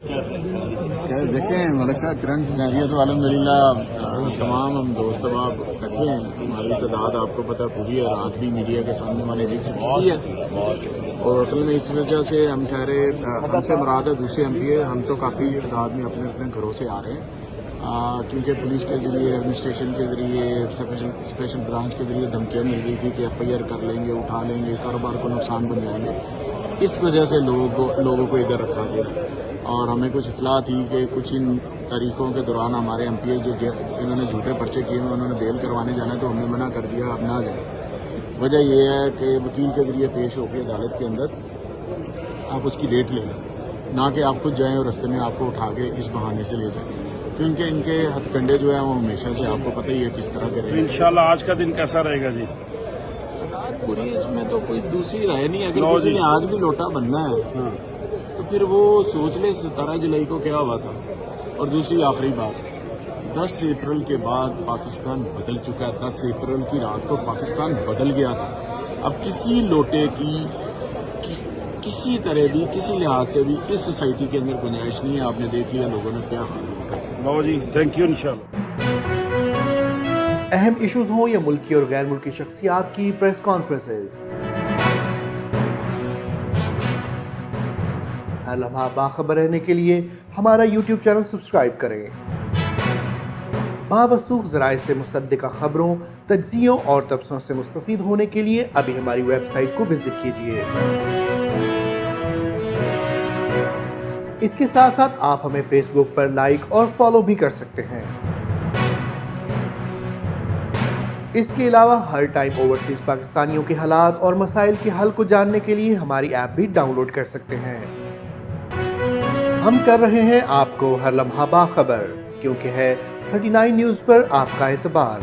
देखें मलिक साहब current scenario तो अलहमदिल्ला तमाम हम दोस्त अब इकट्ठे हैं। हमारी तादाद आपको पता पूरी है। रात भी मीडिया के सामने हमारी रीच 60 है और असल में इस वजह से हम ठहरे हमसे मुराद है दूसरे MP है। हम तो काफ़ी तादाद में अपने अपने घरों से आ रहे हैं क्योंकि पुलिस के ज़रिए एडमिनिस्ट्रेशन के ज़रिए स्पेशल ब्रांच के ज़रिए धमकियाँ मिल रही थी कि FIR कर लेंगे, उठा लेंगे, कारोबार को नुकसान बन जाएंगे। इस वजह से लोगों को इधर रखा गया और हमें कुछ इतला थी कि कुछ इन तारीखों के दौरान हमारे MP जो इन्होंने झूठे पर्चे किए हैं उन्होंने बेल करवाने जाना है तो हमने मना कर दिया अब ना जाए। वजह यह है कि वकील के जरिए पेश होकर अदालत के अंदर आप उसकी डेट ले लें, ना कि आप खुद जाएँ और रस्ते में आपको उठा के इस बहाने से ले जाएँ, क्योंकि इनके हथकंडे जो है वो हमेशा से आपको पता ही है किस तरह के रहे। इंशाल्लाह आज का दिन कैसा रहेगा जी? पूरी इसमें तो कोई दूसरी राय नहीं है। अगर किसी ने आज भी लोटा बनना है तो फिर वो सोच ले 17 जुलाई को क्या हुआ था। और दूसरी आखिरी बात, 10 अप्रैल के बाद पाकिस्तान बदल चुका है। 10 अप्रैल की रात को पाकिस्तान बदल गया था। अब किसी लोटे की किसी तरह भी किसी लिहाज से भी इस सोसाइटी के अंदर गुंजाइश नहीं है। आपने देख लिया लोगों ने क्या हाल किया। बाबा जी थैंक यू। इंशाल्लाह अहम इश्यूज हों या मुल्की और गैर मुल्की शख्सियात की प्रेस कॉन्फ्रेंसेस, हर लम्हा बाखबर रहने के लिए हमारा YouTube चैनल सब्सक्राइब करें। बावसूख ज़राए से मुसद्दिक़ा खबरों, तज्ज़ियों और तबसरों से मुस्तफ़ीद होने के लिए अभी हमारी वेबसाइट को विजिट कीजिए। इसके साथ साथ आप हमें फेसबुक पर लाइक और फॉलो भी कर सकते हैं। इसके अलावा हर टाइम ओवरसीज पाकिस्तानियों के हालात और मसाइल के हल को जानने के लिए हमारी ऐप भी डाउनलोड कर सकते हैं। हम कर रहे हैं आपको हर लम्हा बाखबर, क्योंकि है 39 न्यूज़ पर आपका एतबार।